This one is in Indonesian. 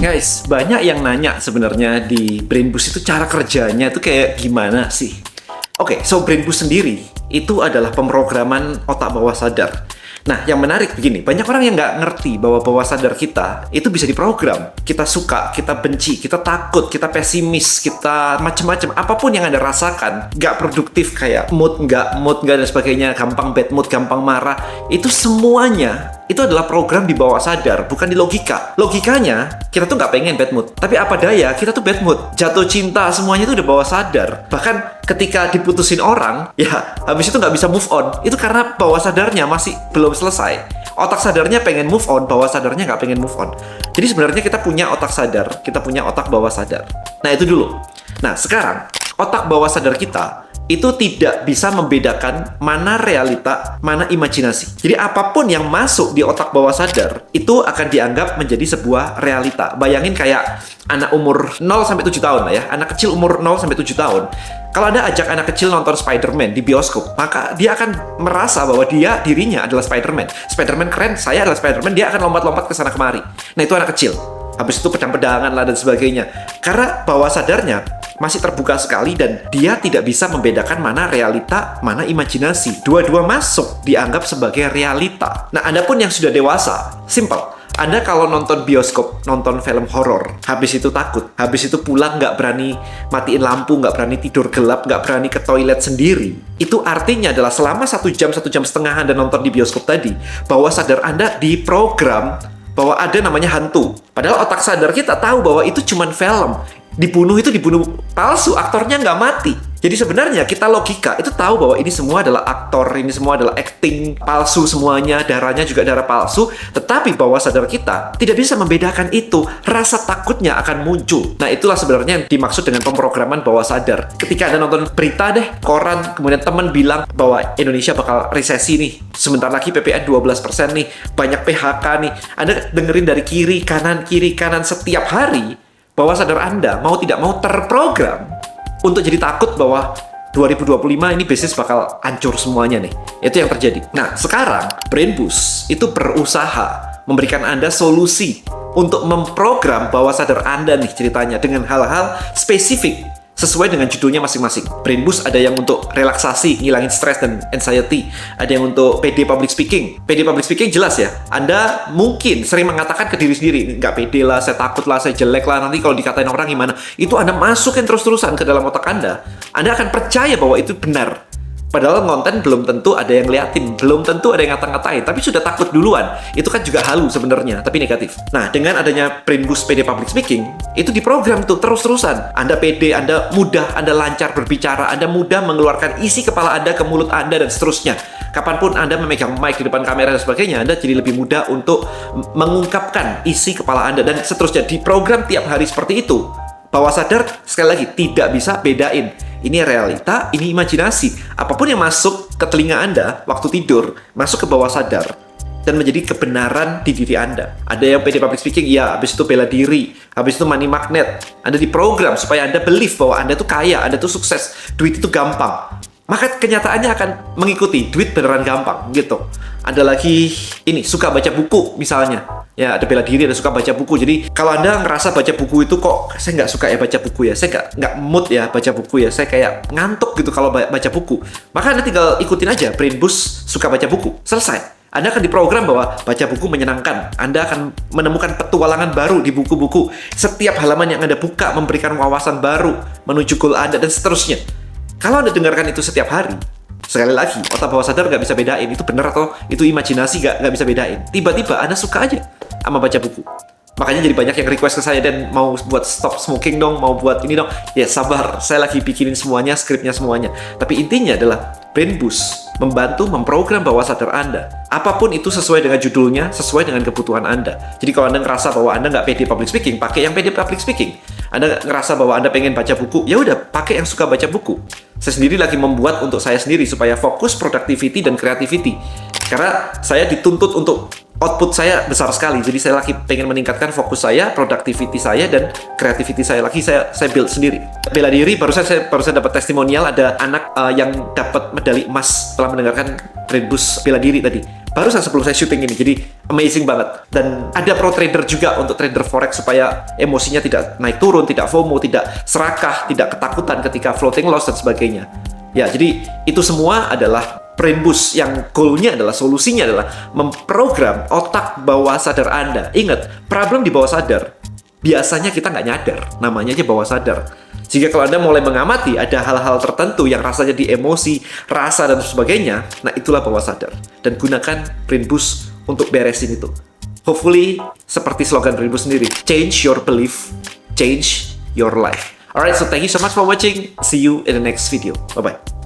Guys, banyak yang nanya sebenarnya di Brain Boost itu cara kerjanya itu kayak gimana sih? Oke, so Brain Boost sendiri itu adalah pemrograman otak bawah sadar. Nah, yang menarik begini, banyak orang yang nggak ngerti bahwa bawah sadar kita itu bisa diprogram. Kita suka, kita benci, kita takut, kita pesimis, kita macam-macam. Apapun yang Anda rasakan, nggak produktif kayak mood, nggak dan sebagainya, gampang bad mood, gampang marah, itu semuanya itu adalah program di bawah sadar, bukan di logika. Logikanya, kita tuh nggak pengen bad mood. Tapi apa daya, kita tuh bad mood. Jatuh cinta, semuanya itu udah bawah sadar. Bahkan ketika diputusin orang, ya habis itu nggak bisa move on. Itu karena bawah sadarnya masih belum selesai. Otak sadarnya pengen move on, bawah sadarnya nggak pengen move on. Jadi sebenarnya kita punya otak sadar, kita punya otak bawah sadar. Nah itu dulu. Nah sekarang, otak bawah sadar kita itu tidak bisa membedakan mana realita, mana imajinasi. Jadi apapun yang masuk di otak bawah sadar, itu akan dianggap menjadi sebuah realita. Bayangin kayak anak umur 0-7 tahun lah ya, anak kecil umur 0-7 tahun. Kalau Anda ajak anak kecil nonton Spider-Man di bioskop, maka dia akan merasa bahwa dirinya adalah Spider-Man. Spider-Man keren, saya adalah Spider-Man, dia akan lompat-lompat ke sana kemari. Nah itu anak kecil. Habis itu pedang-pedangan lah dan sebagainya. Karena bawah sadarnya masih terbuka sekali dan dia tidak bisa membedakan mana realita, mana imajinasi. Dua-dua masuk dianggap sebagai realita. Nah, Anda pun yang sudah dewasa, simple. Anda kalau nonton bioskop, nonton film horor, habis itu takut, habis itu pulang nggak berani matiin lampu, nggak berani tidur gelap, nggak berani ke toilet sendiri. Itu artinya adalah selama 1 jam, 1 jam setengah Anda nonton di bioskop tadi, bawah sadar Anda diprogram bahwa ada namanya hantu. Padahal otak sadar kita tahu bahwa itu cuma film. Dibunuh itu dibunuh palsu, aktornya nggak mati. Jadi sebenarnya kita logika itu tahu bahwa ini semua adalah aktor, ini semua adalah acting palsu semuanya, darahnya juga darah palsu. Tetapi bawah sadar kita tidak bisa membedakan itu. Rasa takutnya akan muncul. Nah itulah sebenarnya yang dimaksud dengan pemrograman bawah sadar. Ketika Anda nonton berita deh, koran, kemudian teman bilang bahwa Indonesia bakal resesi nih, sebentar lagi PPN 12% nih, banyak PHK nih. Anda dengerin dari kiri kanan setiap hari. Bawah sadar Anda mau tidak mau terprogram untuk jadi takut bahwa 2025 ini bisnis bakal hancur semuanya nih. Itu yang terjadi. Nah, sekarang Brain Boost itu berusaha memberikan Anda solusi untuk memprogram bawah sadar Anda nih ceritanya dengan hal-hal spesifik sesuai dengan judulnya masing-masing. Brain Boost ada yang untuk relaksasi, ngilangin stres dan anxiety. Ada yang untuk PD Public Speaking. PD Public Speaking jelas ya. Anda mungkin sering mengatakan ke diri sendiri, nggak pede lah, saya takut lah, saya jelek lah, nanti kalau dikatain orang gimana. Itu Anda masukin terus-terusan ke dalam otak Anda. Anda akan percaya bahwa itu benar. Padahal konten belum tentu ada yang liatin, belum tentu ada yang ngata-ngatain, tapi sudah takut duluan. Itu kan juga halu sebenarnya, tapi negatif. Nah, dengan adanya Brain Boost PD Public Speaking, itu diprogram tuh terus-terusan. Anda pede, Anda mudah, Anda lancar berbicara, Anda mudah mengeluarkan isi kepala Anda ke mulut Anda, dan seterusnya. Kapanpun Anda memegang mic di depan kamera dan sebagainya, Anda jadi lebih mudah untuk mengungkapkan isi kepala Anda, dan seterusnya. Diprogram tiap hari seperti itu. Bawah sadar, sekali lagi, tidak bisa bedain. Ini realita, ini imajinasi. Apapun yang masuk ke telinga Anda waktu tidur, masuk ke bawah sadar dan menjadi kebenaran di diri Anda. Ada yang PD Public Speaking, ya, habis itu bela diri, habis itu money magnet. Anda diprogram supaya Anda believe bahwa Anda tuh kaya, Anda tuh sukses, duit itu gampang. Maka kenyataannya akan mengikuti, duit beneran gampang, gitu. Ada lagi, ini, suka baca buku misalnya. Ya, ada bela diri, ada suka baca buku. Jadi, kalau Anda ngerasa baca buku itu kok, saya nggak suka ya baca buku ya, saya nggak mood ya baca buku ya, saya kayak ngantuk gitu kalau baca buku. Maka Anda tinggal ikutin aja, Brain Boost suka baca buku. Selesai. Anda akan diprogram bahwa baca buku menyenangkan. Anda akan menemukan petualangan baru di buku-buku. Setiap halaman yang Anda buka memberikan wawasan baru menuju goal Anda, dan seterusnya. Kalau Anda dengarkan itu setiap hari, sekali lagi, otak bawah sadar nggak bisa bedain itu benar atau itu imajinasi, nggak bisa bedain. Tiba-tiba Anda suka aja sama baca buku. Makanya jadi banyak yang request ke saya, dan mau buat stop smoking dong, mau buat ini dong. Ya sabar, saya lagi bikinin semuanya, skripnya semuanya. Tapi intinya adalah Brain Boost membantu memprogram bawah sadar Anda. Apapun itu sesuai dengan judulnya, sesuai dengan kebutuhan Anda. Jadi kalau Anda ngerasa bahwa Anda nggak pede public speaking, pakai yang pede public speaking. Anda ngerasa bahwa Anda pengen baca buku, ya udah pakai yang suka baca buku. Saya sendiri lagi membuat untuk saya sendiri supaya fokus productivity dan creativity. Karena saya dituntut untuk output saya besar sekali. Jadi saya lagi pengen meningkatkan fokus saya, productivity saya, dan creativity saya lagi. Saya build sendiri. Bela diri, barusan saya dapat testimonial ada anak yang dapat medali emas setelah mendengarkan Brain Boost bela diri tadi. Barusan sebelum saya syuting ini, jadi amazing banget. Dan ada pro trader juga untuk trader forex supaya emosinya tidak naik turun, tidak FOMO, tidak serakah, tidak ketakutan ketika floating loss dan sebagainya. Ya, jadi itu semua adalah Brain Boost yang goalnya adalah, solusinya adalah memprogram otak bawah sadar Anda. Ingat, problem di bawah sadar biasanya kita nggak nyadar, namanya aja bawah sadar. Jika kalau Anda mulai mengamati ada hal-hal tertentu yang rasanya di emosi, rasa dan sebagainya, nah itulah bawah sadar. Dan gunakan Brain Boost untuk beresin itu. Hopefully seperti slogan Brain Boost sendiri, change your belief, change your life. Alright, so thank you so much for watching. See you in the next video. Bye bye.